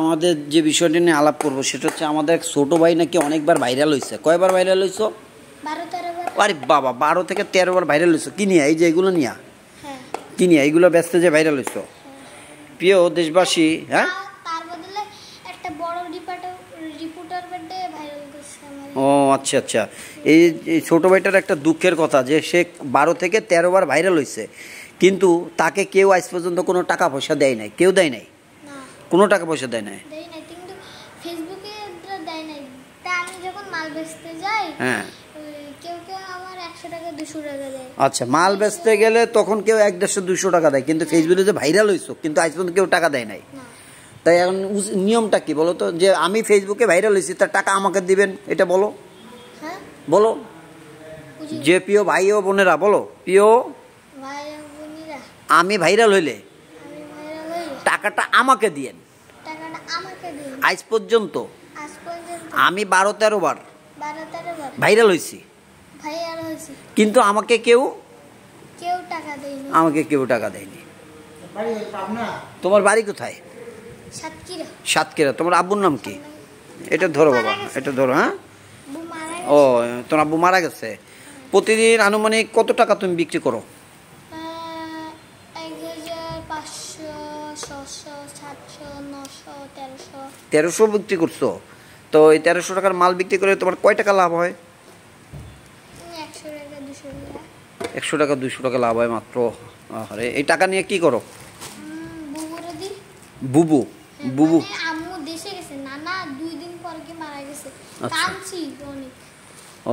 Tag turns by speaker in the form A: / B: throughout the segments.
A: আমাদের যে বিষয়টা নিয়ে আলাপ করবো সেটা হচ্ছে আমাদের ছোট ভাই নাকি অনেকবার ভাইরাল হয়েছে। কয়বার ভাইরাল হয়েছো?
B: 12-13 বার।
A: আরে বাবা, 12 থেকে 13 বার ভাইরাল হয়েছো। কি নিয়ে? এই যে এগুলো নিয়ে।
B: হ্যাঁ।
A: কি নিয়ে এইগুলো ব্যস্ত যে ভাইরাল হয়েছো? প্রিয় দেশবাসী, হ্যাঁ,
B: তার বদলে একটা বড় রিপোর্টার বেডে ভাইরাল করছে আমার।
A: ও আচ্ছা আচ্ছা। এই ছোট ভাইটার একটা দুঃখের কথা যে সে 12 থেকে 13 বার ভাইরাল হয়েছে, কিন্তু তাকে কেউ আজ পর্যন্ত কোনো টাকা পয়সা দেয় নাই। কেউ দেয় নাই, কোনো টাকা পয়সা দেয় নাই।
B: কিন্তু ফেসবুকে দেয় নাই। তা আমি যখন মাল বেচতে যাই,
A: হ্যাঁ,
B: কেউ কেউ আমার 100 টাকা 200 টাকা দেয়।
A: আচ্ছা, মাল বেচতে গেলে তখন কেউ 100-150-200 টাকা দেয়, কিন্তু ফেসবুকে যে ভাইরাল হয়েছো কিন্তু আজ পর্যন্ত কেউ টাকা দেয় নাই। তাই এখন নিয়মটা কি বলো তো? যে আমি ফেসবুকে ভাইরাল হয়েছি, তার টাকা আমাকে দিবেন, এটা বলো।
B: হ্যাঁ
A: বলো, যে প্রিয় ভাই ও বোনেরা, বলো প্রিয়
B: ভাই ও বোনেরা,
A: আমি ভাইরাল হইলে
B: আমি ভাইরাল হই,
A: টাকাটা আমাকে দিয়েন।
B: টাকাটা আমাকে দিন।
A: আজ পর্যন্ত আমি 12-13 বার
B: 12-13 বার
A: ভাইরাল হয়েছি,
B: ভাইরাল হইছি,
A: কিন্তু আমাকে কেউ
B: টাকা দেয়নি।
A: আমাকে কেউ টাকা দেয়নি। তোমার বাড়ি কোথায়?
B: সাতক্ষীরা।
A: সাতক্ষীরা। তোমার আব্বুর নাম কি? এটা ধরো বাবা, এটা ধরো। হ্যাঁ, ও তোমার আব্বু মারা গেছে। প্রতিদিন আনুমানিক কত টাকা তুমি বিক্রি করো?
B: 1500, 600, 700, 900, 1300।
A: 1300 বিক্রি করছো? তো এই 1300 টাকার মাল বিক্রি করে তোমার কয় টাকা লাভ হয়?
B: 100 টাকা 200 টাকা।
A: 100 টাকা 200 টাকা লাভ হয় মাত্র। আরে এই টাকা নিয়ে কি করো?
B: বুবুরে দি।
A: বুবু? বুবু
B: আম্মু দেশে গেছে, নানা 2 দিন পর কি মারা গেছে।
A: আচ্ছা।
B: কাঁদছি অনেক।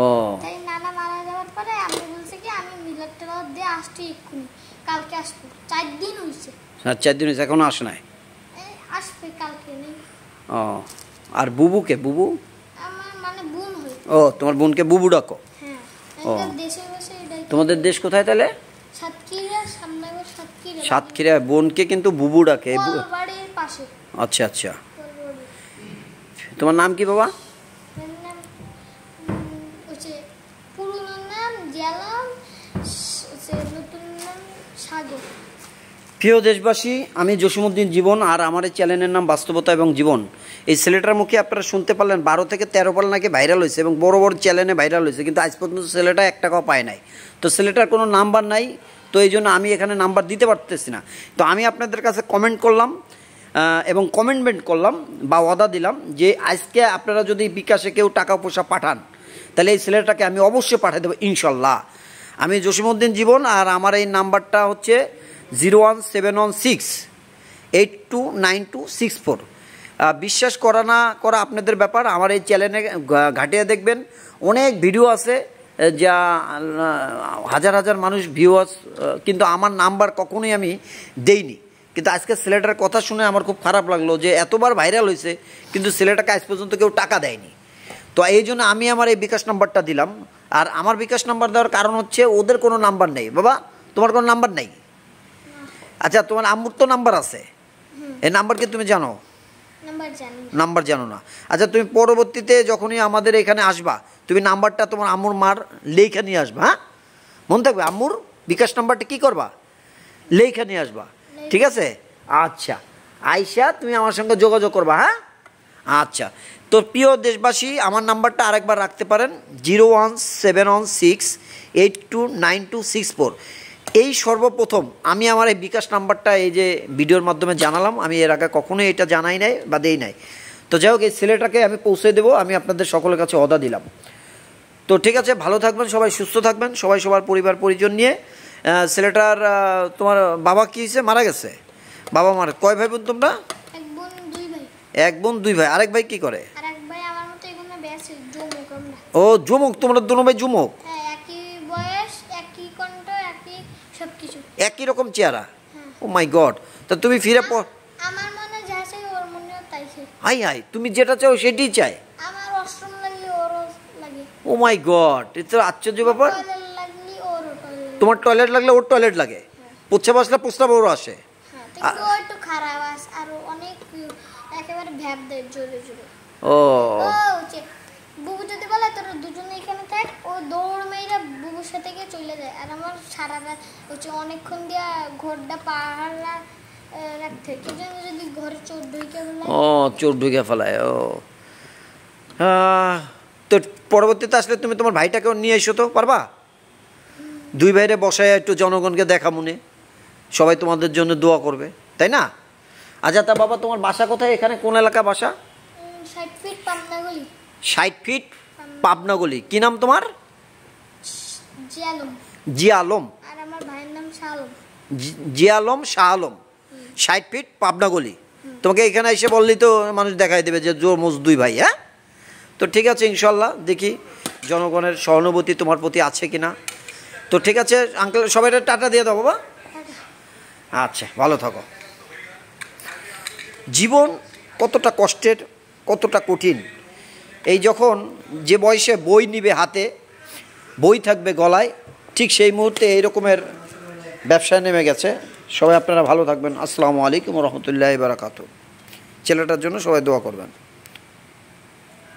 A: ও
B: তাই নানা মারা যাওয়ার পরে আম্মু বলছে কি আমি মিলাদ টিলাদ দিয়ে আসছি এক্ষুনি, কালকে আসবো। 4 দিন হয়েছে।
A: 4 দিন হয়েছে, এখনো আসে নাই?
B: আসবে কালকে নেই।
A: ও, আর বুবুকে? বুবু
B: আমার মানে বোন হয়।
A: ও, তোমার বোনকে বুবু ডাকো?
B: হ্যাঁ।
A: ও,
B: দেশে বসে এটাই।
A: তোমাদের দেশ কোথায় তাহলে?
B: সাতক্ষীরা, সামনাগর সাতক্ষীরা।
A: সাতক্ষীরা। বোনকে কিন্তু বুবু ডাকে?
B: বাড়ির পাশে।
A: আচ্ছা আচ্ছা। তোমার নাম কি বাবা?
B: পুরনো নাম জেলাম, নতুন নাম সাগর।
A: প্রিয় দেশবাসী, আমি জসিমউদ্দিন জীবন, আর আমার এই চ্যানেলের নাম বাস্তবতা এবং জীবন। এই ছেলেটার মুখে আপনারা শুনতে পারলেন 12 থেকে 13 বার নাকি ভাইরাল হয়েছে এবং বড় বড় চ্যানেলে ভাইরাল হয়েছে, কিন্তু আজ পর্যন্ত ছেলেটা 1 টাকাও পায় নাই। তো ছেলেটার কোনো নাম্বার নাই, তো এই জন্য আমি এখানে নাম্বার দিতে পারতেছি না। তো আমি আপনাদের কাছে কমেন্ট করলাম এবং কমেন্টমেন্ট করলাম বা ওয়াদা দিলাম যে আজকে আপনারা যদি বিকাশে কেউ টাকা পয়সা পাঠান, তাহলে এই ছেলেটাকে আমি অবশ্যই পাঠিয়ে দেবো ইনশাল্লাহ। আমি জসিমউদ্দিন জীবন, আর আমার এই নাম্বারটা হচ্ছে 01716829264। বিশ্বাস করা না করা আপনাদের ব্যাপার। আমার এই চ্যানেলে ঘাটিয়ে দেখবেন, অনেক ভিডিও আছে যা হাজার হাজার মানুষ ভিউয়ার্স, কিন্তু আমার নাম্বার কখনোই আমি দেইনি। কিন্তু আজকে ছেলেটার কথা শুনে আমার খুব খারাপ লাগলো যে এতবার ভাইরাল হয়েছে কিন্তু ছেলেটাকে আজ পর্যন্ত কেউ টাকা দেয়নি। তো এই জন্য আমি আমার এই বিকাশ নাম্বারটা দিলাম। আর আমার বিকাশ নাম্বার দেওয়ার কারণ হচ্ছে ওদের কোনো নাম্বার নেই। বাবা, তোমার কোনো নাম্বার নেই? আচ্ছা, তোমার আম্মুর তো নাম্বার আছে, এই নাম্বার কি তুমি জানো? নাম্বার জানো না? আচ্ছা, তুমি পরবর্তীতে যখনই আমাদের এখানে আসবা, তুমি নাম্বারটা তোমার আম্মুর মার লেখা নিয়ে আসবা। হ্যাঁ, মনে থাকবে, আম্মুর বিকাশ নাম্বারটা কি করবা? লেখা নিয়ে আসবা, ঠিক আছে? আচ্ছা, আয়শা তুমি আমার সঙ্গে যোগাযোগ করবা। হ্যাঁ, আচ্ছা। তো প্রিয় দেশবাসী, আমার নাম্বারটা আরেকবার রাখতে পারেন, 01716829264। এই সর্বপ্রথম আমি আমার এই বিকাশ নাম্বারটা এই যে ভিডিওর মাধ্যমে জানালাম। আমি এর আগে কখনোই এটা জানাই নাই বা দেই নাই। তো যাই হোক, এই ছেলেটাকে আমি পৌঁছে দেবো, আমি আপনাদের সকলের কাছে ওয়াদা দিলাম। তো ঠিক আছে, ভালো থাকবেন সবাই, সুস্থ থাকবেন সবাই, সবার পরিবার পরিজন নিয়ে। ছেলেটার তোমার বাবা কি হয়েছে? মারা গেছে। বাবা মারা। কয় ভাই বোন তোমরা?
B: 1 বোন 2 ভাই।
A: 1 বোন 2 ভাই। আরেক ভাই কি করে?
B: আরেক ভাই আমার মতো এখানে বেঁচে জমুক আমরা।
A: ও জুমুক, তোমরা দুনো ভাই জুমুক?
B: হ্যাঁ, একই বয়স, একই কণ্ঠ, একই সবকিছু,
A: একই রকম চেহারা। ও মাই গড। তা তুমি ফিরে
B: আমার মনে যা চাই ওর মনেও তাই চাই।
A: হাই হাই, তুমি যেটা চাও সেটাই চাই?
B: আমার ওয়াশরুম লাগলে ওরও লাগে।
A: ও মাই গড, এটা তো আশ্চর্য ব্যাপার।
B: টয়লেট লাগলে ওরও টয়লেট।
A: তোমার টয়লেট লাগলে ওর টয়লেট লাগে, প্রস্রাব আসলে প্রস্রাব ওর আসে।
B: হ্যাঁ, কিন্তু ও একটু খারাপ আর অনেক একেবারে ভ্যাপ দেয় জোরে জোরে।
A: ও
B: বুবু যদি বলে তোরা দুজনে এখানে থাক, ও দৌড় মেয়েরা বুবুর সাথে গিয়ে চলে যায়। আর আমার সারা রাত অনেকক্ষণ দিয়া ঘোরটা পাহাড়া রাখতে কি জানি যদি ঘরে চোর ঢুকে বলে
A: ও চোর ঢুকে ফেলায় ও তো পরবর্তীতে আসলে তুমি তোমার ভাইটাকেও নিয়ে এসো তো পারবা দুই ভাইরে বসায় একটু জনগণকে দেখা মনে সবাই তোমাদের জন্য দোয়া করবে তাই না আচ্ছা তা বাবা তোমার বাসা কোথায় এখানে কোন এলাকা বাসা
B: 60 ফিট পাবনাগলি
A: 60 ফিট পাবনাগলি কি নাম তোমার
B: জিয়ালম
A: জিয়া আলম
B: আর আমার ভাইয়ের নাম শালম
A: জিয়া আলম শাহ আলম 60 ফিট পাবনাগলি তোমাকে এখানে এসে বললেই তো মানুষ দেখাই দেবে যে জোর মোজ দুই ভাই হ্যাঁ তো ঠিক আছে ইনশাল্লাহ দেখি জনগণের সহানুভূতি তোমার প্রতি আছে কিনা তো ঠিক আছে আঙ্কেল সবাই টাটা দিয়ে দাও বাবা আচ্ছা ভালো থাকো জীবন কতটা কষ্টের কতটা কঠিন এই যখন যে বয়সে বই নিবে হাতে বই থাকবে গলায় ঠিক সেই মুহূর্তে এই রকমের ব্যবসায় নেমে গেছে সবাই আপনারা ভালো থাকবেন আসসালামু আলাইকুম রহমতুল্লাহি বারাকাতুহু ছেলেটার জন্য সবাই দোয়া করবেন